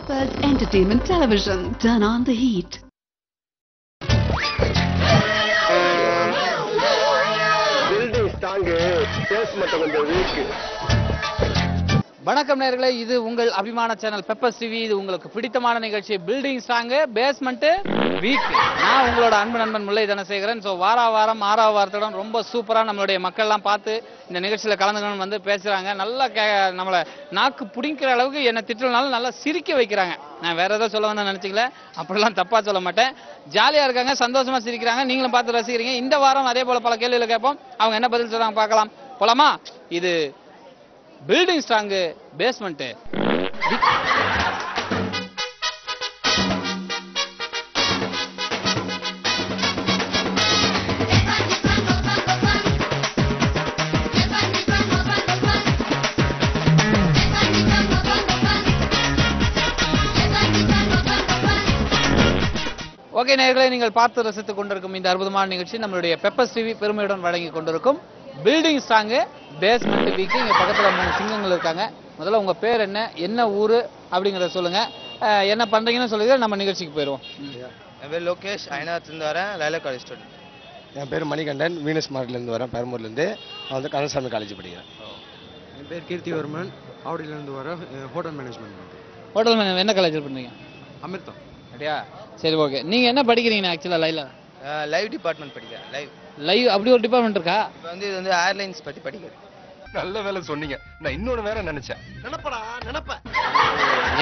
Peppers Entertainment Television. Turn on the heat. Building strong, basement கொஞ்சம் weak. வணக்கம் நேயர்களே, இது உங்கள் அபிமான சேனல் பெப்பர்ஸ் டிவி. இது உங்களுக்கு பிடித்தமான நிகழ்ச்சி பில்டிங் ஸ்ட்ராங் பேஸ்மெண்ட் வீக். நான் உங்களோட அன்பு நண்பன் முல்லை தனசேகரன். ஸோ வாரம் 6வது வாரத்துடன் ரொம்ப சூப்பராக நம்மளுடைய மக்கள்லாம் பார்த்து இந்த நிகழ்ச்சியில் கலந்துக்கணும்னு வந்து பேசுகிறாங்க. நல்லா நம்மளை நாக்கு பிடிக்கிற அளவுக்கு என்னை திட்டனாலும் நல்லா சிரிக்க வைக்கிறாங்க. நான் வேற ஏதோ சொல்ல வந்து நினச்சிக்கல, அப்படிலாம் தப்பாக சொல்ல மாட்டேன். ஜாலியாக இருக்காங்க, சந்தோஷமாக சிரிக்கிறாங்க, நீங்களும் பார்த்து ரசிக்கிறீங்க. இந்த வாரம் அதே போல் பல கேள்விகளை கேட்போம். அவங்க என்ன பதில் சொல்கிறாங்க பார்க்கலாம். போலாமா? இது பில்டிங் ஸ்ட்ராங் பேஸ்மெண்ட். ஓகே நேயர்களே, நீங்கள் பார்த்து ரசித்துக் கொண்டிருக்கும் இந்த அற்புதமான நிகழ்ச்சி நம்மளுடைய பெப்பர்ஸ் டிவி பெருமையுடன் வழங்கி கொண்டிருக்கும் பில்டிங் ஸ்ட்ராங் பேஸ்மெண்ட் வீக். இங்க பக்கத்துல 3 சிங்கங்கள் இருக்காங்க. முதல்ல உங்க பேர் என்ன, என்ன ஊரு அப்படிங்கறத சொல்லுங்க, என்ன பண்றீங்கன்னு சொல்லுங்க, நம்ம நிகழ்ச்சிக்கு போயிடுவோம். என் பேர் லோகேஷ், ஐநாத்துலேருந்து வரேன், லைலா காலேஜ் ஸ்டூடெண்ட். என் பேர் மணிகண்டன், வீனஸ் மார்க்லேருந்து வரேன், பெரம்பூர்லேருந்து. நான் வந்து கந்தசாமி காலேஜ் படிக்கிறேன். என் பேர் கீர்த்திவர்மன், ஆவடியிலேருந்து வரேன், ஹோட்டல் மேனேஜ்மெண்ட் பண்ணுறேன். ஹோட்டல் மேனேஜ் என்ன காலேஜ் பண்றீங்க? அமிர்தம். அப்படியா, சரி ஓகே. நீங்க என்ன படிக்கிறீங்க ஆக்சுவலா? லைவ் டிபார்ட்மெண்ட் படிக்கிறேன். லைவ் அப்படி ஒரு டிபார்ட்மெண்ட் இருக்கா? இப்போ வந்து இது வந்து ஏர்லைன்ஸ் பற்றி படிக்கிறேன். நல்ல வேலை சொன்னீங்க, நான் இன்னொரு வேற நினைச்சேன்.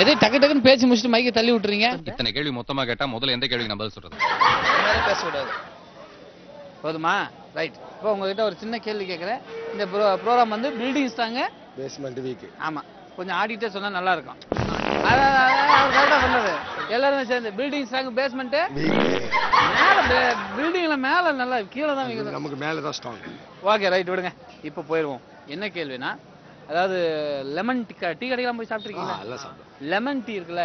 எதை டக்கு டக்குன்னு பேசி முடிச்சுட்டு மைக்கை தள்ளி விட்டுறீங்க. இத்தனை கேள்வி மொத்தமா கேட்டா முதல்ல எந்த கேள்விக்கு நான் பதில் சொல்றது? எல்லாரும் பேசக்கூடாது. போதுமா? ரைட். இப்போ உங்ககிட்ட ஒரு சின்ன கேள்வி கேட்குறேன். இந்த ப்ரோக்ராம் வந்து பில்டிங் ஸ்ட்ராங் பேஸ்மெண்ட் வீக். ஆமா, கொஞ்சம் ஆடிட்டே சொன்னா நல்லா இருக்கும். கரெக்டா சொன்னது. எல்லாருமே சேர்ந்து பில்டிங் ஸ்ட்ராங் பேஸ்மெண்ட் மேல, பில்டிங்ல மேல நல்லா, கீழே தான் வைக்கணும். நமக்கு மேலே தான் ஸ்ட்ராங். ஓகே ரைட், விடுங்க. இப்போ போயிடுவோம். என்ன கேள்வினா, அதாவது லெமன் டீ கடைக்கெல்லாம் போய் சாப்பிட்ருக்கீங்களா? எல்லாம் சாப்பிடுவோம். லெமன் டீ இருக்குல்ல,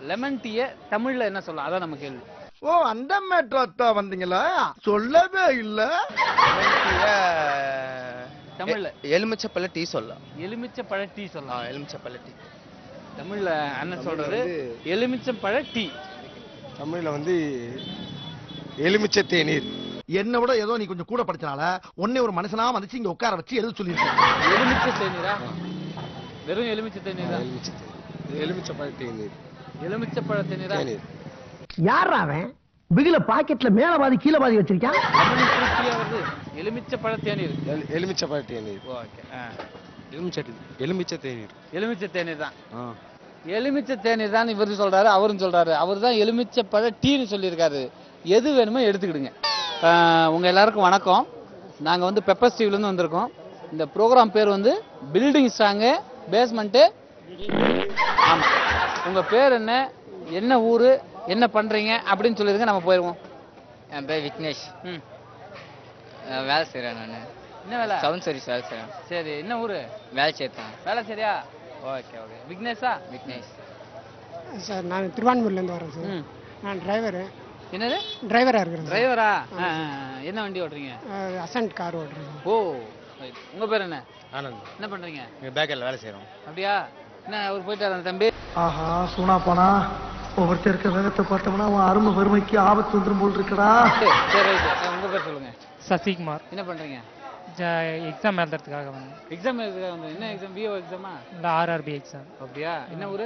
லெமன் டீயை தமிழ்ல என்ன சொல்லலாம்? அதான் நம்ம கேள்வி. ஓ, அந்த மேட்ரா வந்தீங்களா? சொல்லவே இல்ல. தமிழ்ல எலுமிச்சப்பழ டீ சொல்லலாம். எலுமிச்சப்பழ டீ சொல்லலாம். எலுமிச்சப்பழ டீ தமிழ்ல அண்ணன் சொல்றது எலுமிச்சம்பழ டீ. தமிழ்ல வந்து எலுமிச்சை தேநீர். என்ன விட ஏதோ நீ கொஞ்சம் கூட படிச்சனால உன்னை ஒரு மனுஷனா வந்துச்சு இங்க உட்கார வச்சு எழுத சொல்லிருக்கேன். எலுமிச்சை தேநீரா? வெறும் எலுமிச்சை தேநீரா? எலுமிச்சை தேநீர். எலுமிச்சப்பழ தேநீரா? யாரா அவன் பிகில பாக்கெட்ல மேல பாதி கீழ பாதி வச்சிருக்கான்? எலுமிச்சப்பழ தேநீர். எலுமிச்சை தேநீர். ஓகே. எலுமிச்சை தேநீர். எலுமிச்சை தேநீர் தான். எலுமிச்சை தேநீர் தான் இவரு சொல்றாரு, அவரும் சொல்றாரு. அவர் தான் எலுமிச்சப்பழ டீன்னு சொல்லியிருக்காரு. எது வேணுமோ எடுத்துக்கிடுங்க. உங்க எல்லாருக்கும் வணக்கம். நாங்க வந்து பெப்பர்ஸ் டிவில இருந்து வந்திருக்கோம். இந்த ப்ரோக்ராம் பேர் வந்து பில்டிங் ஸ்ட்ராங் பேஸ்மெண்ட். ஆமா, உங்க பேர் என்ன, என்ன ஊரு, என்ன பண்றீங்க அப்படின்னு சொல்லிருங்க, நம்ம போயிடுவோம். என் பேர் விக்னேஷ். வேலை செய்கிறேன். நான் என்ன வேலை? சவுண்ட் சர்வீஸ் வேலை செய்கிறேன். சரி, என்ன ஊரு? வேலை சேர்த்தேன். வேலை சரியா? Okay okay. விக்னேஷா? விக்னேஷ் சார், நான் திருவான்மூர்லேருந்து வரேன் சார். நான் டிரைவரு. என்னது? டிரைவராக இருக்கிறேன். டிரைவரா? என்ன வண்டி ஓட்டுறீங்க? அசன்ட் கார் ஓட்டுறேன். ஓ, உங்க பேர் என்ன? ஆனந்த். என்ன பண்றீங்க? எங்கள் பேக்கரில் வேலை செய்கிறோம். அப்படியா? என்ன அவர் போயிட்டாரு தம்பி? ஆஹா, சூனா போனா ஒவ்வொருத்தர் இருக்க வேகத்தை பார்த்தோம்னா அவன் அருமை வறுமைக்கு ஆபத்து வந்துடும் போல் இருக்கடா. சரி ரைட். உங்க பேர் சொல்லுங்க. சசிகுமார். என்ன பண்றீங்க? எக்ஸாம் எழுதுறதுக்காக வந்தேன். எக்ஸாம் எழுதுறதுக்காக வந்து என்ன எக்ஸாம்? பிஓ எக்ஸாமா? இந்த ஆர்ஆர்பி எக்ஸாம். அப்படியா? என்ன ஊரு?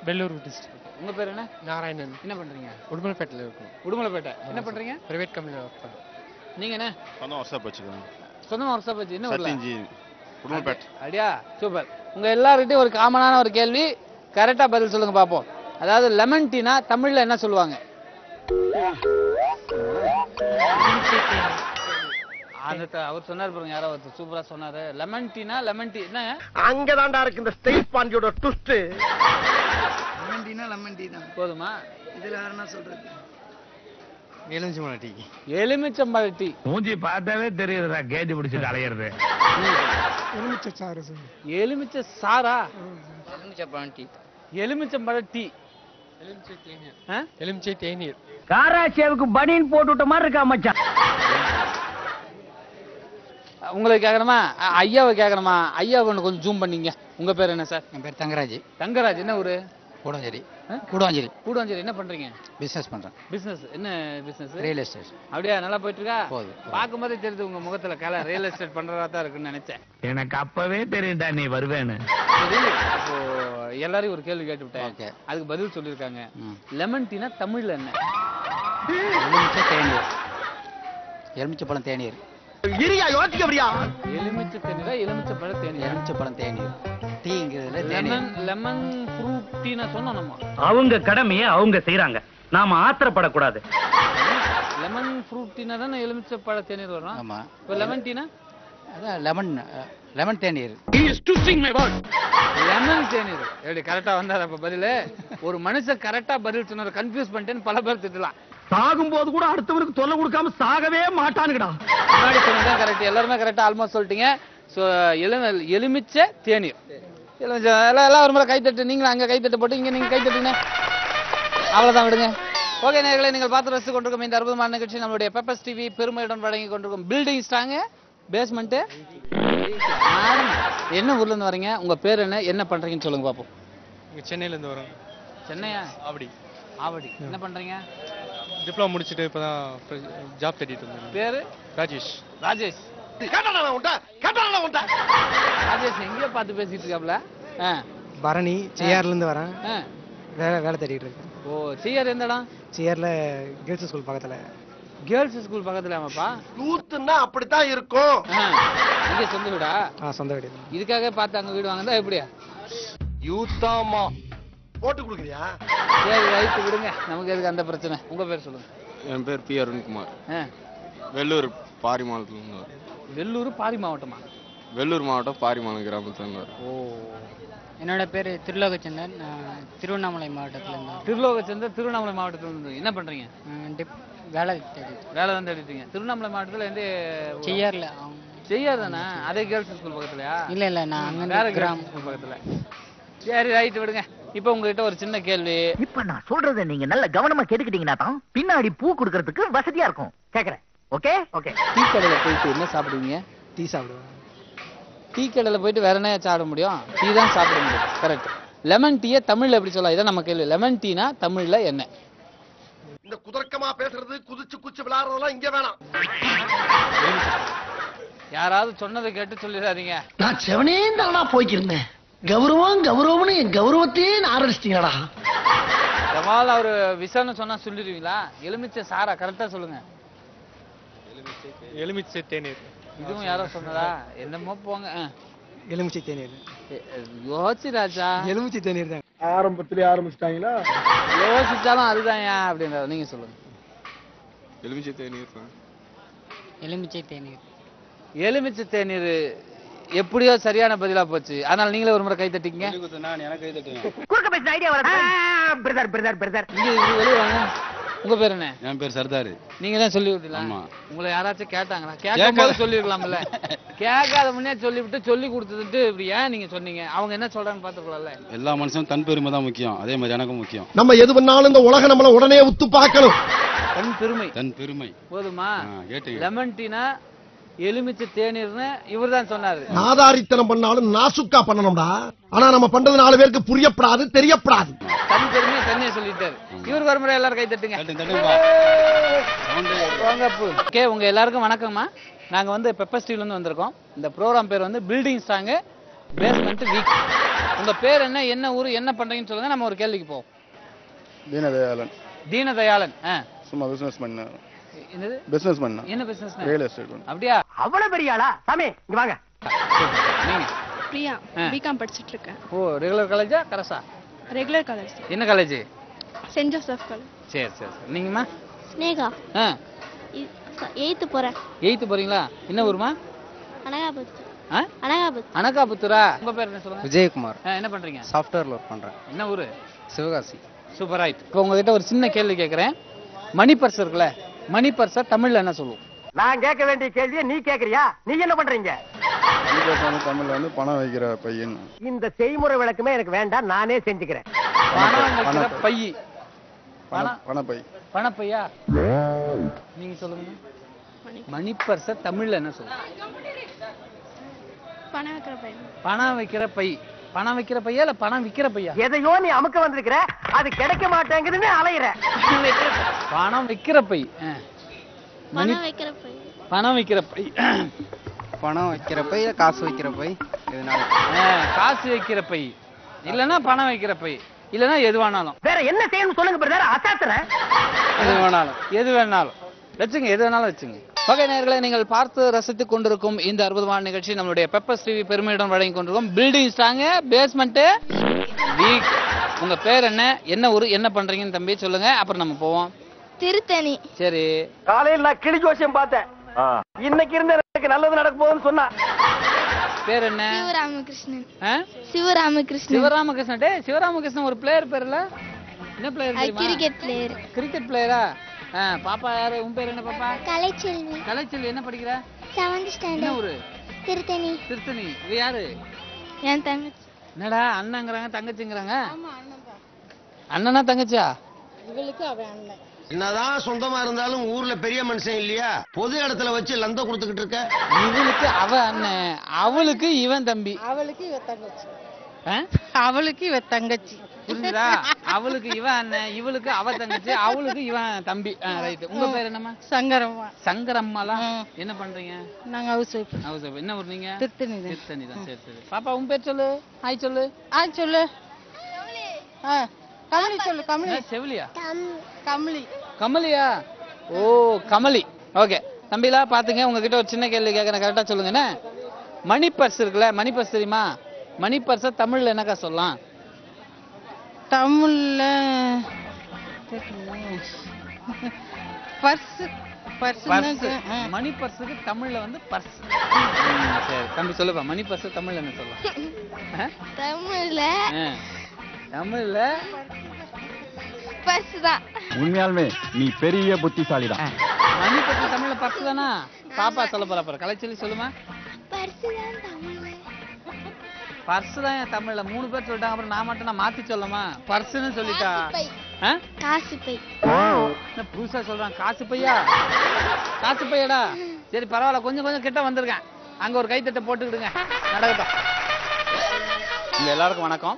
வெள்ளூர் டிஸ்ட்ரிக்ட். உங்க பேர் என்ன? நாராயணன். என்ன பண்றீங்க? உடுமலைப்பேட்டையில் இருக்கும். உடுமலைப்பேட்டை. என்ன பண்றீங்க? பிரைவேட் கம்பெனியில் ஒர்க் பண்ணுறேன். நீங்க என்ன? சொந்தம் ஒர்க் ஷாப் வச்சுக்கோங்க. சொந்தமா ஒர்க் ஷாப் வச்சு என்ன ஊர்ல? சத்யஜி உடுமலைப்பேட்டை. அப்படியா? சூப்பர். உங்க எல்லார்கிட்டயும் ஒரு காமனான ஒரு கேள்வி, கரெக்டா பதில் சொல்லுங்க பாப்போம். அதாவது லெமன் டீனா தமிழ்ல என்ன சொல்லுவாங்க? அவர் சொன்னார் பாருங்க, யாரோ ஒருத்தர் சூப்பரா சொன்னாரு. லெமன் டீனா லெமன் டீ என்ன? அங்கதான்டா இருக்கு இந்த ஸ்டேட் பாண்டியோட ட்விஸ்ட். லெமன் டீனா லெமன் டீ தான். போதுமா? இதில் வேற என்ன சொல்றது? எலுமிச்சம்பழ டீ. எலுமிச்சம்பழ டீ. மூஞ்சி பார்த்தாவே தெரியுதுடா, கேட்டு பிடிச்சிட்டு அலையிறது. எலுமிச்சை சாறு சார். எலுமிச்சை சாரா? எலுமிச்சப்பழம் டீ. எலுமிச்சம்பழ டீ. எலுமிச்சை தேநீர். காராச்சேவுக்கு பனியன் போட்டு விட்ட மாதிரி இருக்கா மச்சான். உங்களுக்கு கேட்கணுமா? ஐயாவை கேட்கணுமா? ஐயா கொஞ்சம் ஜூம் பண்ணீங்க. உங்க பேர் என்ன சார்? என் பேர் தங்கராஜ். தங்கராஜ். என்ன ஊரு? கூடஞ்சேரி. கூடாஞ்சேரி என்ன பண்றீங்க? பிசினஸ் பண்றேன். பிசினஸ் என்ன பிசினஸ்? Real estate. அப்படியே நல்லா போயிட்டு இருக்கா? போகுது. பார்க்கும்போதே தெரியுது உங்க முகத்துல கலை ரியல் எஸ்டேட் பண்றதா தான் இருக்குன்னு நினைச்சேன். எனக்கு அப்பவே தெரியும்டா நீ வருவேன்னு. சரி, இப்போ எல்லாரையும் ஒரு கேள்வி கேட்டு விட்டேன், அதுக்கு பதில் சொல்லியிருக்காங்க. லெமன் டீனா தமிழ்ல என்ன? எலுமிச்சை தேநீர். எலுமிச்சைப்பழம் தேநீர். எலுமிச்சை தேநீரா எலுமிச்சைப்பழம் தேநீர்? எலுமிச்சைப்பழம் தேநீர். டீங்கிறதுல லெமன் லெமன் ஃப்ரூட் டீனா சொன்னோம் நம்ம. அவங்க கடமையை அவங்க செய்யறாங்க, நாம ஆத்திரப்படக்கூடாது. லெமன் ஃப்ரூட் டீனா தானே எலுமிச்சைப்பழ தேநீர் வரும். ஆமா. இப்போ லெமன் டீனா? அதான் லெமன் தேநீர். லெமன் தேநீர். எப்படி கரெக்டா வந்தாரு அப்ப பதில்? ஒரு மனுஷன் கரெக்டா பதில் சொன்னாரு, கன்ஃபியூஸ் பண்ணிட்டேன்னு பல பேர் திட்டலாம். சாகும் போது கூட அடுத்தவனுக்கு தொல்லை கொடுக்காம சாகவே மாட்டானுங்கடா. முன்னாடி சொன்னதான் கரெக்ட், எல்லாருமே கரெக்டா ஆல்மோஸ்ட் சொல்லிட்டீங்க. ஸோ எலுமிச்சை தேநீர். எலுமிச்சை எல்லாம் ஒரு முறை கைத்தட்டு, நீங்களும் அங்கே கைத்தட்டு போட்டு இங்கே நீங்கள் கைத்தட்டுங்க, அவ்வளோதான் விடுங்க. ஓகே நேயர்களே, நீங்கள் பார்த்து ரசித்து கொண்டிருக்கும் இந்த அற்புதமான நிகழ்ச்சி நம்மளுடைய பெப்பர்ஸ் டிவி பெருமையுடன் வழங்கி கொண்டிருக்கும் பில்டிங் ஸ்ட்ராங்கு பேஸ்மெண்ட்டு. என்ன ஊர்லேருந்து வரீங்க? உங்கள் பேர் என்ன, என்ன பண்ணுறீங்கன்னு சொல்லுங்கள் பார்ப்போம். சென்னையிலேருந்து வரோம். சென்னையா? ஆவடி. ஆவடி. என்ன பண்ணுறீங்க? டிப்ளமோ முடிச்சுட்டு இப்போ தான் ஜாப் தேடிட்டு இருந்தேன். பேர்? ராஜேஷ். ராஜேஷ் ராஜேஷ் எங்கேயோ பார்த்து பேசிட்டு இருக்காப்ல. பரணி செய்யார்லேருந்து வரேன். வேலை தேடிட்டு இருக்கேன். ஓ, செய்யார் எந்த இடம்? செய்யார்ல கேர்ள்ஸ் ஸ்கூல் பக்கத்தில். கேர்ள்ஸ் ஸ்கூல் பக்கத்துல? ஆமாப்பா. யூத்னா அப்படித்தான் இருக்கும். இங்க சொந்த வீடா? சொந்த வீடு. இதுக்காக பார்த்து அங்க வீடு வாங்குதா எப்படியா? யூத்தாமா போட்டு கொடுக்குறியா? சரி ரைட்டு விடுங்க, நமக்கு எதுக்கு அந்த பிரச்சனை. உங்க பேர் சொல்லுங்க. என் பேர் பி அருண்குமார். வெள்ளூர் பாரி மாவட்டத்துலேருந்து வரும். வெள்ளூர் பாரி மாவட்டமா? வெள்ளூர் மாவட்டம் பாரிமாலம் கிராமத்துலேருந்து வரும். ஓ. என்னோட பேர் திருலோகச்சந்தன், திருவண்ணாமலை மாவட்டத்திலேருந்து. திருலோகச்சந்தன் திருவண்ணாமலை மாவட்டத்திலேருந்து. என்ன பண்றீங்க? வேலை தான் தேடிட்டீங்க. திருவண்ணாமலை மாவட்டத்தில் எந்த? செய்யார்ல. செய்யார் தானே? அதே கேர்ள்ஸ் ஸ்கூல் பக்கத்துலயா? இல்ல நான் அங்க வேற கிராம ஸ்கூல் பக்கத்துல. சரி ரைட்டு விடுங்க. இப்போ உங்ககிட்ட ஒரு சின்ன கேள்வி. இப்ப நான் சொல்றதை நீங்க நல்ல கவனமா கேட்டுக்கிட்டீங்கன்னா தான் பின்னாடி பூ கொடுக்கறதுக்கு வசதியா இருக்கும். கேக்குறேன். Okay okay. டீ கடையில் போயிட்டு என்ன சாப்பிடுவீங்க? டீ சாப்பிடுவேன். டீ கடையில் போயிட்டு வேற என்ன சாப்பிட முடியும்? டீ தான் சாப்பிட முடியும். கரெக்ட். லெமன் டீயை தமிழ்ல எப்படி சொல்லலாம்? இதான் நம்ம கேள்வி. லெமன் டீனா தமிழ்ல என்ன? இந்த குதர்க்கமா பேசுறது, குதிச்சு விளையாடுறதெல்லாம் இங்க வேணாம். யாராவது சொன்னதை கேட்டு சொல்லிடாதீங்க. நான் செவனே தானா போய்க்கிருந்தேன். கௌரவம்னு என் கௌரவத்தையே ஆரம்பிச்சிட்டீங்களா? ஜமால் அவரு விசான்னு சொன்னா சொல்லிடுவீங்களா? எலுமிச்சை சாரா? கரெக்டா சொல்லுங்க. எலுமிச்சை தேநீர். இதுவும் யாரோ சொன்னதா? என்னமோ போங்க. எலுமிச்சை தேநீர். யோசி ராஜா. எலுமிச்சை தேநீர் தான். ஆரம்பத்திலே ஆரம்பிச்சிட்டாங்களா? யோசிச்சாலும் அதுதான் ஏன் அப்படின்றத நீங்க சொல்லுங்க. எலுமிச்சை தேநீர். எலுமிச்சை தேநீர். எலுமிச்சை தேநீர் எப்படியோ சரியான பதிலா போச்சு. அதனால நீங்களே ஒரு முறை கை தட்டிக்கங்க. குறுக்க பேசுற ஐடியா வர. பிரதர். இங்க வெளியே வாங்க. உங்க பேர் என்ன? என் பேர் சர்தார். நீங்க தான் சொல்லி விட்டீங்களா? உங்களை யாராச்சும் கேட்டாங்களா? கேட்கும்போது சொல்லிருக்கலாம்ல. கேட்காத முன்னே சொல்லிவிட்டு சொல்லி கொடுத்துட்டு இப்படி ஏன் நீங்க சொன்னீங்க? அவங்க என்ன சொல்றான்னு பாத்துக்கலாம்ல. எல்லா மனுஷனும் தன் பெருமை தான் முக்கியம், அதே மாதிரி எனக்கும் முக்கியம். நம்ம எது பண்ணாலும் இந்த உலகம் நம்மள உடனே உத்து பார்க்கணும். தன் பெருமை போதுமா? கேட்டீங்க. லெமன் டீனா எலுமிச்சை தேநீர்னு இவர் தான் சொன்னாரு. நாதாரித்தனம் பண்ணாலும் நாசுக்கா பண்ணணும்டா. ஆனா நம்ம பண்றது 4 பேருக்கு புரியப்படாது, தெரியப்படாது. தன் பெருமையை தண்ணியை சொல்லிட்டாரு. இவருக்கு ஒரு முறை எல்லாரும் கை தட்டுங்க. ஓகே, உங்க எல்லாருக்கும் வணக்கம்மா. நாங்க வந்து பெப்பர்ஸ் டிவில இருந்து வந்திருக்கோம். இந்த ப்ரோக்ராம் பேர் வந்து பில்டிங் ஸ்ட்ராங் பேஸ்மெண்ட் வீக். உங்க பேர் என்ன, என்ன ஊரு, என்ன பண்றீங்கன்னு சொல்லுங்க. நம்ம ஒரு கேள்விக்கு போவோம். தீனதயாளன். தீனதயாளன். சும்மா பிசினஸ் பண்ண. என்னது பிசினஸ் பண்ண? என்ன பிசினஸ்? Real estate. அப்படியா? அவ்வளவு பெரிய ஆளா? சாமி இங்க வாங்க. நீங்க? பிரியா, பிகாம் படிச்சிட்டு இருக்கேன். ஓ, ரெகுலர் காலேஜா கரசா? Regular college. என்ன காலேஜ்? Saint Joseph College. சரி சரி. நீங்கம்மா? ஸ்னேகா. 8th போறேன். 8th போறீங்களா? என்ன ஊருமா? அனகாபுத்தூர். அனகாபுத்தூரா? உங்க பேர் என்ன சொல்லுங்க? விஜயகுமார். என்ன பண்றீங்க? சாஃப்ட்வேர்ல ஒர்க் பண்றேன். என்ன ஊரு? சிவகாசி. Super right. இப்போ உங்ககிட்ட ஒரு சின்ன கேள்வி கேட்கறேன். மணி பர்ஸ் இருக்குல்ல, மணி பர்ஸை தமிழ்ல என்ன சொல்லுவோம்? நான் கேட்க வேண்டிய கேள்வியை நீ கேக்குறியா? நீ என்ன பண்றீங்க? தமிழ்ல வந்து பணம் வைக்கிற பையன். இந்த செய்முறை விளக்கமே எனக்கு வேண்டாம், நானே செஞ்சுக்கிறேன். பணம் வைக்கிற பை. பணப்பை. பணப்பையா? நீங்க சொல்லுங்க. மணி பர்ஸை தமிழ்ல என்ன சொல்லுவோம்? பணம் வைக்கிற பை. பணம் வைக்கிற பை. பணம் வைக்கிற பையா இல்ல பணம் விக்கிற பையா? எதையோ நீ அமுக்க வந்திருக்கிற, அது கிடைக்க மாட்டேங்குதுன்னு அலையிற. பணம் வைக்கிற பை. பணம் வைக்கிற பை. பணம் வைக்கிற பை. பணம் வைக்கிற பை, காசு வைக்கிற பை, எதுனால? காசு வைக்கிற பை இல்லனா பணம் வைக்கிற பை இல்லனா எது வேணாலும். வேற என்ன செய்யணும் சொல்லுங்க பிரதர், அசாத்துறேன். எது வேணாலும் வச்சுங்க, எது வேணாலும் வச்சுங்க. ஓகே நேயர்களே, நீங்கள் பார்த்து ரசித்துக் கொண்டிருக்கும் இந்த அற்புதமான நிகழ்ச்சி நம்மளுடைய பெப்பர்ஸ் டிவி பெருமையுடன் வழங்கி கொண்டிருக்கும் பில்டிங் ஸ்ட்ராங் பேஸ்மெண்ட் வீக். உங்க பேர் என்ன, என்ன ஊரு, என்ன பண்றீங்கன்னு தம்பி சொல்லுங்க, அப்புறம் நம்ம போவோம். திருத்தணி. சரி. காலையில் நான் கிளி ஜோசியம் பார்த்தேன், இன்னைக்கு இருந்து எனக்கு நல்லது நடக்க போகுதுன்னு சொன்னா. பேர் என்ன? சிவராமகிருஷ்ணன். சிவராமகிருஷ்ணன். சிவராமகிருஷ்ணன். டேய் சிவராமகிருஷ்ணன் ஒரு பிளேயர் பேர்ல என்ன பிளேயர் தெரியுமா? Cricket player. கிரிக்கெட் பிளேயரா? பாப்பா யாரு, உன் பேர் என்ன பாப்பா? கலைச்செல்வி. கலைச்செல்வி என்ன படிக்கிற? 7th standard. என்ன ஊரு? திருத்தணி. திருத்தணி. இது யாரு? என் தங்கச்சி. என்னடா அண்ணங்கறாங்க தங்கச்சிங்கறாங்க? ஆமா அண்ணன் தான். அண்ணனா தங்கச்சியா? இவளுக்கு அவன் அண்ணன். என்னதான் சொந்தமா இருந்தாலும் ஊர்ல பெரிய மனுஷன் இல்லையா, பொது இடத்துல வச்சு லந்த கொடுத்துக்கிட்டு இருக்க. இவளுக்கு அவ அண்ணன், அவளுக்கு இவன் தம்பி. அவளுக்கு இவ தங்கச்சி. அவளுக்கு இவ தங்கச்சி. புரியுதா? அவளுக்கு இவன் அண்ணன், இவளுக்கு அவ தங்கச்சி, அவளுக்கு இவன் தம்பி. ரைட். உங்க பேர் என்னம்மா? சங்கரம்மா. சங்கரம்மாலாம். என்ன பண்றீங்க? நாங்க ஹவுஸ் வைஃப். House wife. என்ன ஊர் நீங்க? திருத்தணி. திருத்தணி தான். சரி சரி. பாப்பா உன் பேர் சொல்லு. ஹாய் சொல்லு. சொல்லு. கமலி சொல்லு. கமலி. செவிலியா? கமலி. கமலியா? ஓ கமலி. ஓகே தம்பிலா பாத்துங்க, உங்ககிட்ட ஒரு சின்ன கேள்வி கேட்கறேன், கரெக்டா சொல்லுங்க. என்ன மணி பர்ஸ் இருக்குல்ல, மணி பர்ஸ் தெரியுமா? மணி பர்ஸ தமிழ்ல என்னக்கா சொல்லலாம்? தமிழ்ல பர்ஸ். மணி பர்ஸுக்கு தமிழ்ல வந்து பர்ஸ். சரி தம்பி சொல்லுப்பா, மணி பர்ஸ் தமிழ்ல என்ன சொல்லலாம்? தமிழ்ல பர்ஸ் தான். உண்மையாலுமே நீ பெரிய புத்திசாலி தான். மணி பர்ஸ் தமிழ்ல பர்ஸ் தானா? பாப்பா சொல்ல போறா. கலைச்செல்வி சொல்லுமா. பர்ஸ் தான் தமிழ்ல. பர்ஸ் தான் தமிழ்ல. 3 பேர் சொல்லிட்டாங்க, அப்புறம் நான் மட்டும் நான் மாத்தி சொல்லமா? பர்ஸ்னு சொல்லிட்டா. காசு பை. என்ன புதுசா சொல்றான்? காசு பையா? காசு பையடா. சரி பரவாயில்ல, கொஞ்சம் கொஞ்சம் கிட்ட வந்திருக்கேன். அங்க ஒரு கைத்தட்டை போட்டுக்கிடுங்க, நடக்கட்டும். எல்லாருக்கும் வணக்கம்.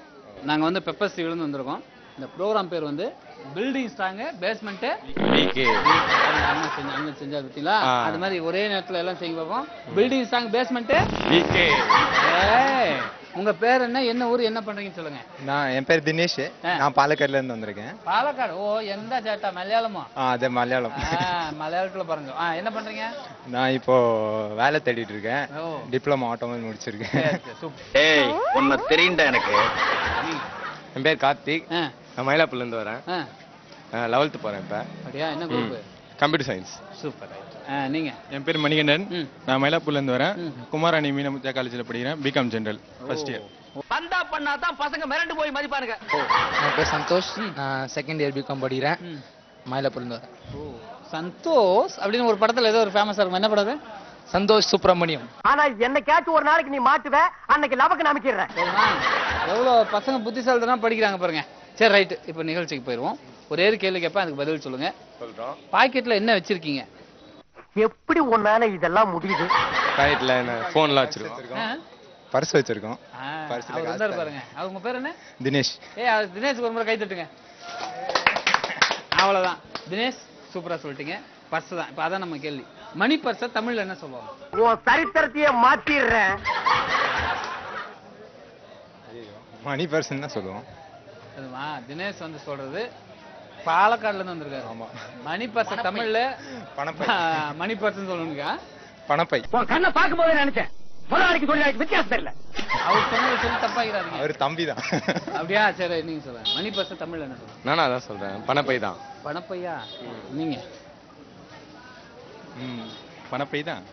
நாங்க வந்து பெப்பர்ஸ் டிவில இருந்து வந்திருக்கோம். இந்த ப்ரோக்ராம் பேர் வந்து பில்டிங் ஸ்ட்ராங் பேஸ்மெண்ட் வீக். அண்ணன் செஞ்சா பத்தீங்களா? அது மாதிரி ஒரே நேரத்துல எல்லாம் செய்ய பார்ப்போம். Building strong basement weak. உங்க பேர் என்ன, என்ன ஊர், என்ன பண்றீங்கன்னு சொல்லுங்க. என் பேர் தினேஷ், நான் பாலக்காடுல இருந்து வந்திருக்கேன். பாலக்காடு? ஓ எந்த சேட்டா? மலையாளமா? அதே மலையாளம். மலையாளத்துல பாருங்க. என்ன பண்றீங்க? நான் இப்போ வேலை தேடிட்டு இருக்கேன். டிப்ளமோ ஆட்டோமொபைல் முடிச்சிருக்கேன். ஏய் உன்னை தெரியும்டா எனக்கு. என் பேர் கார்த்திக், நான் மயிலாப்பூர்ல இருந்து வரேன். 11th போறேன் இப்ப. அப்படியா? என்ன குரூப்? Computer science. சூப்பர். நீங்க? என் பேர் மணிகண்டன், நான் மயிலாப்பூர்ல இருந்து வரேன். குமாராணி மீனமுத்தியா காலேஜ்ல படிக்கிறேன், பிகாம் ஜெனரல் ஃபர்ஸ்ட் இயர். வந்தா பண்ணாதான் பசங்க மிரண்டு போய் மதிப்பானுங்க. என் பேர் சந்தோஷ், நான் செகண்ட் இயர் பிகாம் படிக்கிறேன், மயிலாப்பூர்ல இருந்து வரேன். சந்தோஷ் அப்படின்னு ஒரு படத்துல ஏதோ ஒரு ஃபேமஸா இருக்கும், என்ன படம்? சந்தோஷ் சுப்பிரமணியம். ஆனா என்னைக்காச்சும் ஒரு நாளைக்கு நீ மாட்டுவ, அன்னைக்கு லவக்கு நம்பிக்கிறேன். எவ்வளவு பசங்க புத்திசாலித்தனமா படிக்கிறாங்க பாருங்க. சரி ரைட், இப்போ நிகழ்ச்சிக்கு போயிடுவோம். ஒரே ஒரு கேள்வி கேட்பேன், அதுக்கு பதில் சொல்லுங்க. சொல்றோம். பாக்கெட்ல என்ன வச்சிருக்கீங்க? எப்படி உன்னால இதெல்லாம் முடியுது? பாக்கெட்ல என்ன போன்ல வச்சிருக்கோம், பர்ஸ் வச்சிருக்கோம். அவர் வந்தாரு பாருங்க. அவங்க பேர் என்ன? தினேஷ். தினேஷ் ஒரு முறை கை தட்டுங்க. அவ்வளவுதான். தினேஷ் சூப்பரா சொல்லிட்டீங்க. பர்ஸ் தான். இப்ப அதான் நம்ம கேள்வி. மணி பர்ஸ தமிழ்ல என்ன சொல்லுவாங்க? உன் சரித்திரத்தையே மாத்திடுறேன். மணி பர்ஸ் தான் சொல்லுவோம். அதுமா தினேஷ் வந்து சொல்றது பாலக்காடுல இருந்து வந்திருக்காரு. ஆமா. மணி பர்ஸ் தமிழ்ல பணப்பை. மணி பர்ஸ் சொல்லணுங்க. பணப்பை. உன் கண்ணை பார்க்கும்போது நினைச்சேன் முதலாளிக்கு தொழிலாளிக்கு வித்தியாசம் தெரியல. அவர் சொன்னது சொல்லி தப்பாகிறாதீங்க. அவர் தம்பி தான். அப்படியா? சரி நீங்க சொல்லுங்க. மணி பர்ஸ் தமிழ்ல என்ன சொல்லுங்க? நானா அதான் சொல்றேன், பணப்பை தான். பணப்பையா? நீங்க? பணப்பை தான்,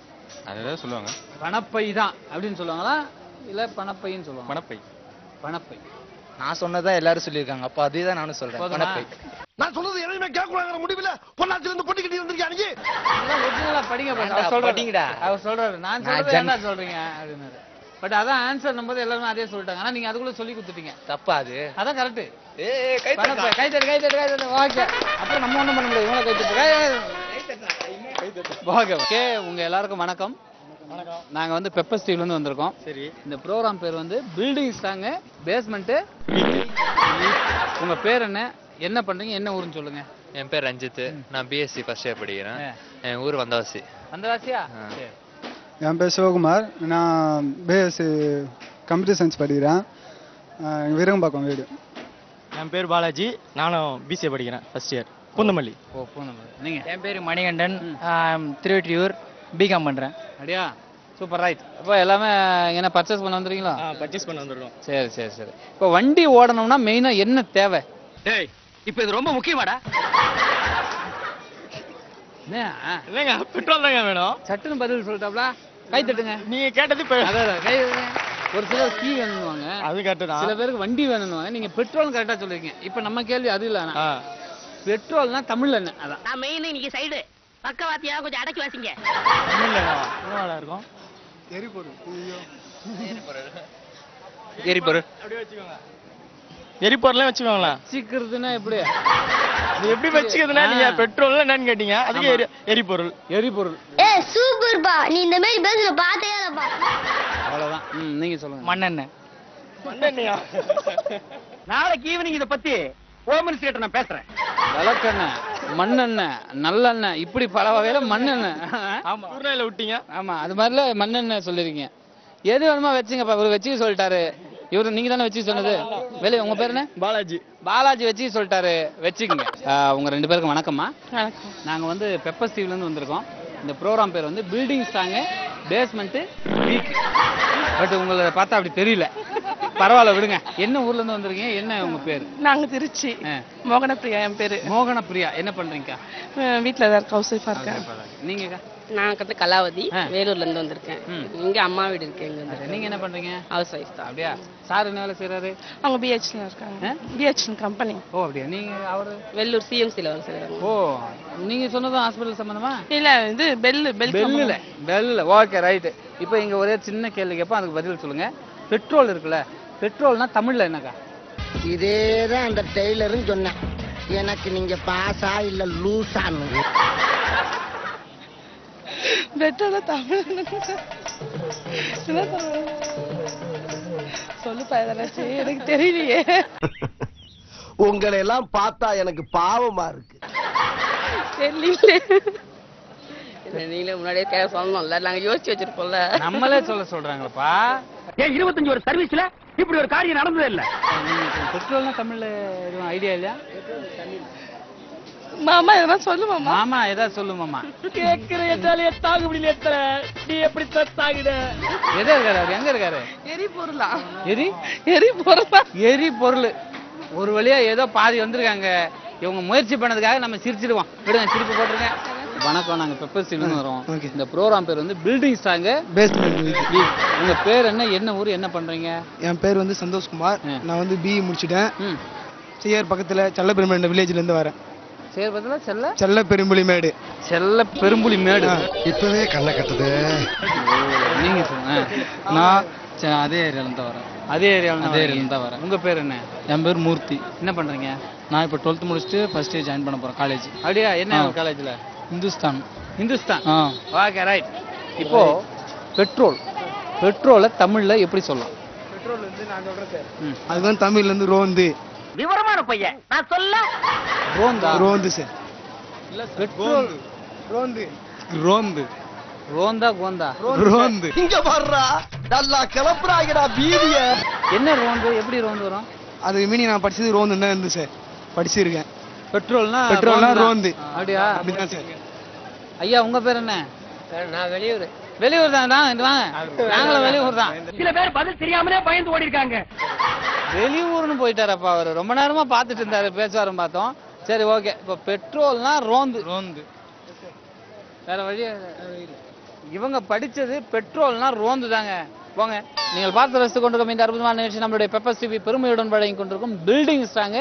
அதான் சொல்லுவாங்க. பணப்பை தான் அப்படின்னு சொல்லுவாங்களா இல்ல பணப்பைன்னு சொல்லுவாங்க? பணப்பை. பணப்பை. நான் சொன்னதான் எல்லாரும் சொல்லியிருக்காங்க, அப்ப அதே தான் நானும் சொல்றேன். பணப்பை. நான் சொல்றது எதையுமே கேட்கக்கூடாதுங்கிற முடிவுல பொள்ளாச்சில இருந்து பொட்டிக்கிட்டு வந்திருக்கியா நீ? ஒரிஜினலா படிங்க படிங்கடா. அவர் சொல்றாரு நான் சொல்றது என்ன சொல்றீங்க அப்படினாரு. பட் அதான் ஆன்சர் நம்பது எல்லாரும் அதே சொல்லிட்டாங்க. ஆனா நீங்க அதுக்குள்ள சொல்லி கொடுத்துட்டீங்க. தப்பா அது? அதான் கரெக்ட். கை தட்டு. ஓகே. அப்புறம் நம்ம ஒண்ணும் பண்ண முடியாது. இவங்க கை தட்டு. ஓகே. உங்க எல்லாருக்கும் வணக்கம். நாங்க வந்து பெப்பர் ஸ்டீவ்ல இருந்து வந்திருக்கோம். சரி. இந்த ப்ரோகிராம் பேர் வந்து பில்டிங் ஸ்ட்ராங் பேஸ்மெண்ட். உங்க பேர் என்ன? என்ன பண்றீங்க? என்ன ஊருன்னு சொல்லுங்க. என் பேர் ரஞ்சித். நான் பிஎஸ்சி ஃபர்ஸ்ட் இயர் படிக்கிறேன். என் ஊர் வந்தவாசி. வந்தவாசியா? சரி. என் பேர் சிவகுமார். நான் பிஎஸ்சி கம்ப்யூட்டர் சயின்ஸ் படிக்கிறேன். விருகம்பாக்கம் வீடு. என் பேர் பாலாஜி. நானும் பிசிஏ படிக்கிறேன் ஃபர்ஸ்ட் இயர். பூந்தமல்லி. ஓ பூந்தமல்லி. நீங்க? என் பேர் மணிகண்டன். திருவெற்றியூர். பிகாம் பண்றேன். அப்படியா? Super right. இப்போ எல்லாமே என்ன பர்ச்சேஸ் பண்ண வந்துருக்கீங்களா? பர்ச்சேஸ் பண்ண வந்துருக்கோம். சரி சரி சரி. இப்போ வண்டி ஓடணும்னா மெயினா என்ன தேவை? டேய் இப்போ இது ரொம்ப முக்கியமாடா. இல்லைங்க பெட்ரோல் தாங்க வேணும். சட்டுன்னு பதில் சொல்லிட்டாப்ல. கை தட்டுங்க. நீங்க கேட்டது அதான் கை. ஒரு சிலர் கீ வேணும்வாங்க. அது கரெக்ட் தான். சில பேருக்கு வண்டி வேணும்வாங்க. நீங்க பெட்ரோல் கரெக்டா சொல்லிருக்கீங்க. இப்போ நம்ம கேள்வி அது இல்ல. பெட்ரோல்னா தமிழ்ல என்ன? அதான் நான் மெயின் நீங்க சைடு பக்கவாத்தியா கொஞ்சம் அடக்கி வாசிங்க. தமிழ்ல இருக்கும். எரிபொருள். எரிபொருள் அப்படியே வச்சுக்கோங்க. எரிபொருளே வச்சுக்கோங்களா? வச்சுக்கிறதுனா எப்படி? அது எப்படி வச்சுக்கிறதுனா நீங்க பெட்ரோல் என்னன்னு கேட்டீங்க. அதுக்கு எரிபொருள். எரிபொருள். சூப்பர்பா. நீ இந்த மாதிரி பேசுற பார்த்தே இல்லப்பா. அவ்வளவுதான். நீங்க சொல்லுங்க. மண்ணெண்ணெய். மண்ணெண்ணெயா? நாளைக்கு ஈவினிங் இத பத்தி ஹோம் மினிஸ்டர் நான் பேசுறேன். விளக்கெண்ணெய், மண்ணெண்ணெய், நல்லெண்ணெய், இப்படி பல வகையில மண்ணெண்ணெய். ஆமா. குருணையில விட்டீங்க. ஆமா அது மாதிரில மண்ணெண்ணெய் சொல்லிருக்கீங்க. எது வேணுமா வச்சுங்கப்பா. இவரு வச்சு சொல்லிட்டாரு. இவரு நீங்க தானே வச்சு சொன்னது? வெளியே உங்க பேர் என்ன? பாலாஜி. பாலாஜி வச்சு சொல்லிட்டாரு. வச்சுக்கங்க. உங்க 2 பேருக்கு வணக்கம்மா. வணக்கம். நாங்க வந்து பெப்பர் ஸ்டீவ்ல இருந்து வந்திருக்கோம். இந்த ப்ரோகிராம் பேர் வந்து building strong basement weak. But உங்களை பார்த்தா அப்படி தெரியல. பரவாயில்ல விடுங்க. என்ன ஊர்ல இருந்து வந்திருக்கீங்க? என்ன உங்க பேர்? நாங்க திருச்சி. மோகனப்பிரியா என் பேரு. மோகனப்பிரியா. என்ன பண்றீங்க? வீட்டுல தான் ஹவுஸ் ஒய்ஃபா இருக்கேன். நீங்க? நான் கலாவதி வேலூர்ல இருந்து வந்திருக்கேன். இங்க அம்மா வீடு இருக்கு. நீங்க என்ன பண்றீங்க? ஹவுஸ் ஒய்ஃப் தான். அப்படியா? சார் என்ன வேலை செய்யறாரு? அவங்க பிஹெச்ல இருக்காங்க. PH company. ஓ அப்படியா? நீங்க அவரு வெள்ளூர் சிஎம்சில வேலை செய்யறாங்க. ஓ நீங்க சொன்னதும் ஹாஸ்பிடல் சம்பந்தமா? இல்ல இது பெல்ல. Okay right. இப்போ இங்க ஒரே சின்ன கேள்வி கேட்போம். அதுக்கு பதில் சொல்லுங்க. பெட்ரோல் இருக்குல்ல, பெட்ரோல்னா தமிழ்ல என்னக்கா? இதேதான் அந்த டெய்லரும் சொன்னேன். எனக்கு நீங்க பாஸா இல்ல லூசான்னு. பெட்ரோல தமிழ் சொல்லுப்பா. இதெல்லாம் எனக்கு தெரியலையே. உங்களை எல்லாம் பார்த்தா எனக்கு பாவமா இருக்கு. தெரியல. நீங்களே முன்னாடியே சொல்லணும்ல. நாங்க யோசிச்சு வச்சிருப்போம்ல. நம்மளே சொல்றாங்கப்பா. ஏன் 25 ஒரு சர்வீஸ்ல இப்படி ஒரு காரியம் நடந்ததே இல்ல. பெட்ரோல்னா தமிழ்ல எதுவும் ஐடியா இல்லையா? மாமா எதனா சொல்லு மாமா. மாமா ஏதாவது சொல்லு மாமா. கேக்குற எதாலே தாங்க முடியல. எத்தனை நீ எப்படி தாங்கிட? எங்க இருக்காரு அவர்? எங்க இருக்காரு? எரிபொருளா? எரிபொருளா? எரிபொருள். ஒரு வழியா ஏதோ பாதி வந்திருக்காங்க. இவங்க முயற்சி பண்ணதுக்காக நம்ம சிரிச்சிடுவோம். விடுங்க, சிரிப்பு போட்டுருங்க. வணக்கம். நாங்க பெப்பர் ஸ்டீவ்ல வரோம். இந்த ப்ரோகிராம் பேர் வந்து பில்டிங் ஸ்ட்ராங் பேஸ்மெண்ட் வீக். உங்க பேர் என்ன? என்ன ஊர்? என்ன பண்றீங்க? என் பேர் வந்து சந்தோஷ்குமார். நான் வந்து பிஇ முடிச்சிட்டேன். செய்யார் பக்கத்துல செல்லப்பெரும்புலி வில்லேஜ்ல இருந்து வரேன். செய்யார் பக்கத்துல செல்ல பெரும்புலிமேடு. செல்ல பெரும்புலிமேடு. இப்பவே கண்ணை கட்டுது. நீங்க சொல்லுங்க. நான் அதே ஏரியால இருந்து வரேன். அதே ஏரியால இருந்து வரேன். உங்க பேர் என்ன? என் பேர் மூர்த்தி. என்ன பண்றீங்க? நான் இப்போ 12th முடிச்சுட்டு ஃபர்ஸ்ட் இயர் ஜாயின் பண்ண போறேன் காலேஜ். அப்படியா? என்ன காலேஜ்ல? இந்துஸ்தான். Okay right. இப்போ பெட்ரோலை தமிழ்ல எப்படி சொல்லலாம்? பெட்ரோல் வந்து நான் சொல்றேன். அதுதான் தமிழ்ல இருந்து ரோந்து. விவரமான பையன். நான் சொல்ல ரோந்து சார். இல்ல பெட்ரோல் ரோந்து. ரோந்தா கோந்தா? ரோந்து. இங்க வர்றா நல்லா கிளப்புறாங்கடா வீதிய. என்ன ரோந்து? எப்படி ரோந்து வரும்? அது மீனி நான் படிச்சது ரோந்து தான் இருந்து சார். படிச்சிருக்கேன். பெட்ரோல்னா ரோந்து. அப்படியா? அப்படிதான் சார். ஐயா உங்க பேர் என்ன? நான் வெளியூர். வெளியூர் தான். வாங்க, நாங்களும் வெளியூர் தான். சில பேர் பதில் தெரியாமலே பயந்து ஓடி இருக்காங்க. வெளியூர்னு போயிட்டாரப்பா அவரு. ரொம்ப நேரமா பாத்துட்டு இருந்தாரு. பேசுவாரும் பார்த்தோம். சரி ஓகே. இப்போ பெட்ரோல்னா ரோந்து. வேற வழியா? இவங்க படிச்சது பெட்ரோல்னா ரோந்து தாங்க. போங்க. நீங்கள் பார்த்து ரசித்து கொண்டிருக்கும் இந்த அற்புதமான நிகழ்ச்சி நம்மளுடைய பெப்பர் டிவி பெருமையுடன் வழங்கி கொண்டிருக்கும் பில்டிங் ஸ்ட்ராங்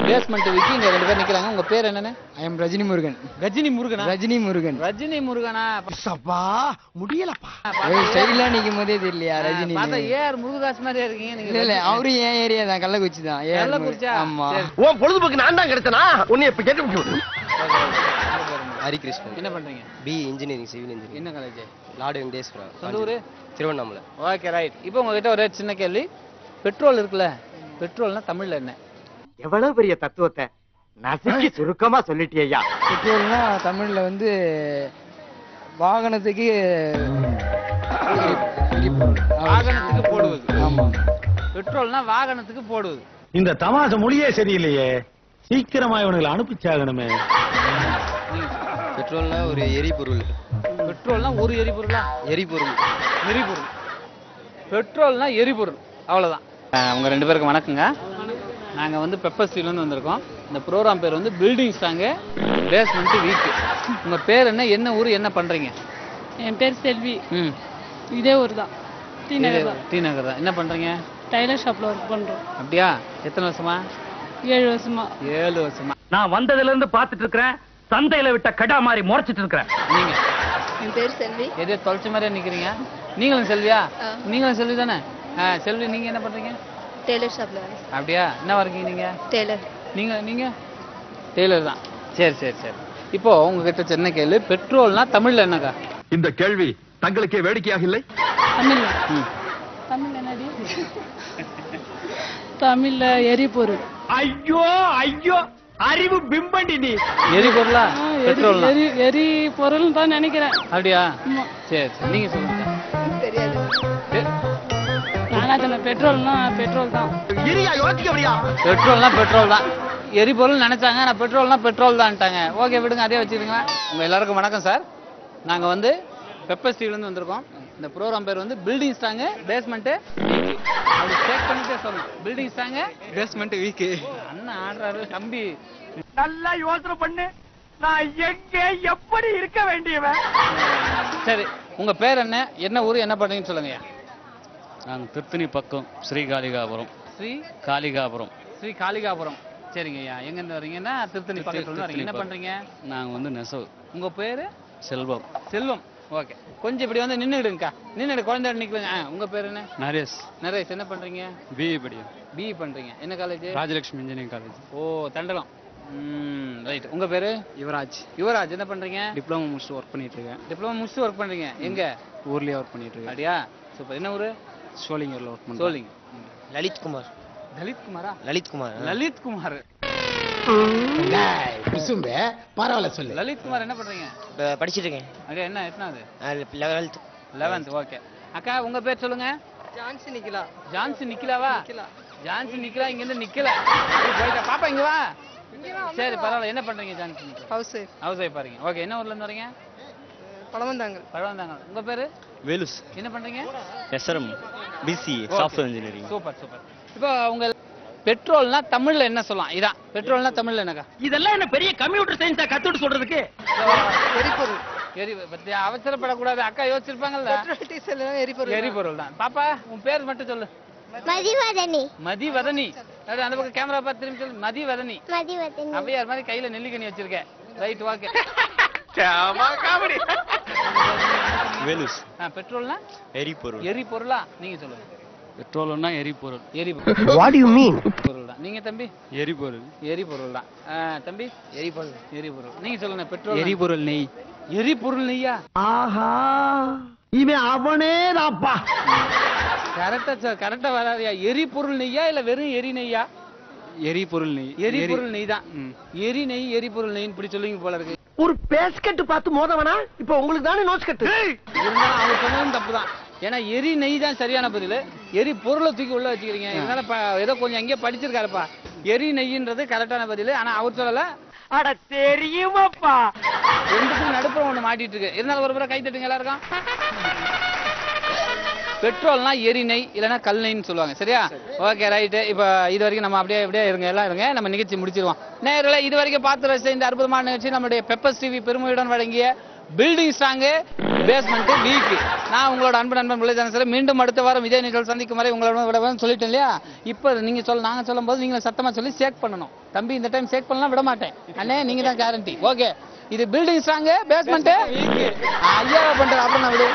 பேஸ்மெண்ட் வீக். இங்க 2 பேர் நிக்கிறாங்க. உங்க பேர் என்னன்னு? I am Rajini Murugan. ரஜினி முருகனா? ரஜினி முருகனா? சப்பா முடியலப்பா. ஸ்டைலா நிக்கும் போதே தெரியலையா ரஜினி? பார்த்தா ஏஆர் முருகதாஸ் மாதிரியே இருக்கீங்க நீங்க. இல்ல அவரு ஏன் ஏரியா தான், கள்ளக்குறிச்சி தான். கள்ளக்குறிச்சியா? ஆமா. ஓ பொழுதுபோக்கு நான் தான் கிடைச்சனா? உன்னை இப்ப கேட்டு ஹரிகிருஷ்ணன். என்ன பண்றீங்க? BE engineering civil engineering. என்ன காலேஜ்? லாடு வெங்கடேஸ்வரா. சொந்த ஊரு? திருவண்ணாமலை. Okay right. இப்போ உங்ககிட்ட ஒரு சின்ன கேள்வி. பெட்ரோல் இருக்குல்ல, பெட்ரோல்னா தமிழ்ல என்ன? எவ்வளவு பெரிய தத்துவத்தை நசுக்கி சுருக்கமா சொல்லிட்டியா. பெட்ரோல்னா தமிழ்ல வந்து வாகனத்துக்கு வாகனத்துக்கு போடுவது. ஆமா. பெட்ரோல்னா வாகனத்துக்கு போடுவது. இந்த தமாச மொழியே சரியில்லையே, சீக்கிரமா இவனுங்களை அனுப்பிச்சாகணுமே. பெட்ரோல்னா ஒரு எரிபொருள். பெட்ரோல்னா ஒரு எரிபொருளா? எரிபொருள். எரிபொருள். பெட்ரோல்னா எரிபொருள், அவ்வளவுதான். உங்க 2 பேருக்கு வணக்கங்க. நாங்க வந்து பெப்பர் ஸ்டீல்லேருந்து வந்திருக்கோம். இந்த ப்ரோக்ராம் பேர் வந்து பில்டிங் ஸ்ட்ராங்கு பேஸ்மெண்ட் வீக். உங்க பேர் என்ன, என்ன ஊர், என்ன பண்றீங்க? என் பேர் செல்வி. இதே ஊர் தான், டி நகர் தான். டி நகர் தான். என்ன பண்றீங்க? டைலர் ஷாப்ல ஒர்க் பண்றோம். அப்படியா? எத்தனை வருஷமா? 7 வருஷமா. 7 வருஷமா. நான் வந்ததுல இருந்து பாத்துட்டு இருக்கிறேன், சந்தையில விட்ட கடா மாதிரி முறைச்சிட்டு இருக்கிறேன். நீங்க? என் பேர் செல்வி. எதே தொலைச்ச மாதிரியா நிக்கிறீங்க? நீங்களும் செல்வியா? நீங்களும் செல்வி தானே? செல்வி, நீங்க என்ன பண்றீங்க? டெய்லர் ஷாப்ல. அப்படியா? என்ன வர்க்கீங்க நீங்க? டெய்லர். நீங்க டெய்லர் தான். சரி சரி சரி. இப்போ உங்ககிட்ட சின்ன கேள்வி, பெட்ரோல்னா தமிழ்ல என்னக்கா? இந்த கேள்வி தங்களுக்கே வேடிக்கையாக இல்லை? தமிழ்ல தமிழ்ல என்னடி? தமிழ்ல எரிபொருள். ஐயோ ஐயோ, அறிவு பிம்பண்டி நீ. எரிபொருளா? பெட்ரோல்னா? எரிபொருள் தான் நினைக்கிறேன். அப்படியா? சரி சரி, நீங்க சொல்லுங்க. தெரியாது. நானா சொன்ன பெட்ரோல்னா பெட்ரோல் தான். பெட்ரோல்னா பெட்ரோல் தான். எரிபொருள் நினைச்சாங்க, நான் பெட்ரோல்னா பெட்ரோல் தான்ட்டாங்க. ஓகே விடுங்க, அதே வச்சுருங்க. உங்க எல்லாருக்கும் வணக்கம் சார். நாங்க வந்து பெப்பர் ஸ்டீல்லேருந்து வந்திருக்கோம். இந்த ப்ரோக்ராம் பேர் வந்து பில்டிங் ஸ்ட்ராங்கு பேஸ்மெண்ட் வீக். அப்படி செக் பண்ணிட்டே சொல்லணும். Building strong basement weak. அண்ணன் ஆடுறாரு தம்பி. நல்லா யோசனை பண்ணு, நான் எங்க எப்படி இருக்க வேண்டியவன். சரி, உங்க பேர் என்ன, என்ன ஊர், என்ன பண்றீங்கன்னு சொல்லுங்கய்யா. நாங்கள் திருத்தணி பக்கம் ஸ்ரீகாளிகாபுரம். ஸ்ரீ காளிகாபுரம். சரிங்க ஐயா. எங்கேருந்து வரீங்கன்னா திருத்தணி பக்கத்துல வரீங்க. என்ன பண்றீங்க? நாங்கள் வந்து நெசவு. உங்க பேரு? செல்வம். செல்வம். ஓகே, கொஞ்சம் இப்படி வந்து நின்றுடுங்கக்கா. நின்றுடு, குழந்தை நிற்கலுங்க. உங்க பேர் என்ன? நரேஷ். நரேஷ். என்ன பண்றீங்க? பிஇ படியும். பிஇ பண்றீங்க. என்ன காலேஜ்? Rajalakshmi engineering college. ஓ, தண்டலம். ரைட். உங்க பேரு? யுவராஜ். யுவராஜ். என்ன பண்றீங்க? டிப்ளமோ முடிச்சுட்டு ஒர்க் பண்ணிட்டு இருக்கேன். டிப்ளமோ முடிச்சுட்டு ஒர்க் பண்றீங்க. எங்க? ஊர்லயே ஒர்க் பண்ணிட்டு இருக்கேன். அப்படியா? சூப்பர். என்ன ஊரு? சோளிங்கர்ல ஒர்க் பண்றேன். சோளிங்க. லலித் குமார். லலித் குமாரா? லலித் குமார். லலித் குமார். பரவாயில்ல சொல்லு. லலித் குமார் என்ன பண்றீங்க? படிச்சிட்டு இருக்கேன். அப்படியே. என்ன எத்தனாவது? 11th. ஓகே. அக்கா, உங்க பேர் சொல்லுங்க. ஜான்சி நிக்கலா. ஜான்சி நிக்கலாவா? ஜான்சி நிக்கலா. இங்க இருந்து நிக்கல. போயிட்டா. பாப்பா இங்க வா. சரி பரவாயில்ல. என்ன பண்றீங்க ஜான்சி நிக்கலா? ஹவுஸ் ஒய்ஃப் பாருங்க. ஓகே. என்ன ஊர்ல இருந்து வரீங்க? பழவந்தாங்கல். உங்க பேரு? வேலுஸ். என்ன பண்றீங்க? எஸ்ஆர்எம் பிசி சாஃப்ட்வேர் இன்ஜினியரிங். Super super. இப்போ உங்க பெட்ரோல்னா தமிழ்ல என்ன சொல்லலாம்? இதான் பெட்ரோல்னா தமிழ்ல என்னக்கா? இதெல்லாம் என்ன பெரிய கம்ப்யூட்டர் சயின்ஸா கத்துட்டு சொல்றதுக்கு? எரிபொருள். பத்தி அவசரப்படக்கூடாது. அக்கா யோசிச்சிருப்பாங்கல்ல. எரிபொருள் தான். பாப்பா, உன் பேர் மட்டும் சொல்லு. மதிவதனி. மதிவதனி. அந்த பக்கம் கேமரா பார்த்து திரும்பி சொல்லு. மதிவதனி. அவ்வையார் மாதிரி கையில நெல்லிக்கனி வச்சிருக்கேன். ரைட். ஓகே. வேலுஸ். பெட்ரோல்னா எரிபொருள். எரிபொருளா? நீங்க சொல்லுங்க. பெட்ரோல்னா எரிபொருள். What do you mean? பொருள் தான். நீங்க தம்பி? எரிபொருள். எரிபொருள் தான். தம்பி? எரிபொருள். நீங்க சொல்லுங்க. பெட்ரோல். எரிபொருள் நெய். எரிபொருள் நெய்யா? ஆஹா, இவன் அவனே தாப்பா. கரெக்டா வராதியா? எரிபொருள் நெய்யா இல்ல வெறும் எரி நெய்யா? எரிபொருள் நெய். எரிபொருள் நெய் தான். எரி நெய், எரிபொருள் நெய்ன்னு இப்படி சொல்லுங்க போல இருக்கு. ஒரு பேஸ்கட் பார்த்து மோதவனா? இப்ப உங்களுக்கு தானே நோட்ஸ் கட்டு. இருந்தாலும் அவங்க சொன்னதும் தப்பு தான். ஏன்னா எரி நெய் தான் சரியான பதில். எரி பொருளை தூக்கி உள்ள வச்சுக்கிறீங்க. இதனால ஏதோ கொஞ்சம் எங்கேயோ படிச்சிருக்காருப்பா. எரி நெய்ன்றது கரெக்டான பதில். ஆனா அவர் சொல்லல. அட தெரியுமாப்பா. ரெண்டுக்கும் நடுப்புறம் ஒண்ணு மாட்டிட்டு இருக்கு. இருந்தாலும் ஒரு முறை கை தட்டுங்க எல்லாருக்கும். பெட்ரோல்னா எரி நெய் இல்லைன்னா கல் நெய்ன்னு சொல்லுவாங்க. சரியா? Okay right. இப்போ இது வரைக்கும் நம்ம அப்படியே இருங்க, எல்லாம் இருங்க. நம்ம நிகழ்ச்சி முடிச்சிருவோம். நேயர்களே, இது வரைக்கும் பார்த்து ரசித்த இந்த அற்புதமான நிகழ்ச்சி நம்முடைய பெப்பர்ஸ் டிவி பெருமையுடன் வழங்கிய பில்டிங் ஸ்ட்ராங்கு பேஸ்மெண்ட் வீக். நான் உங்களோட அன்பு நண்பன் முல்லைதான. மீண்டும் அடுத்த வாரம் இதே நிகழ்ச்சி சந்திக்கும் வரை உங்களோட விட சொல்லிட்டேன் இல்லையா? இப்போ நீங்க நாங்க சொல்லும் போது நீங்க சத்தமா சொல்லி சேக் பண்ணணும். தம்பி, இந்த டைம் சேக் பண்ணலாம் விட மாட்டேன். அண்ணே, நீங்க தான் கேரண்டி. ஓகே. இது பில்டிங் ஸ்ட்ராங்கு பேஸ்மெண்ட் வீக். ஐயா பண்ற அப்புறம் நான் விடு.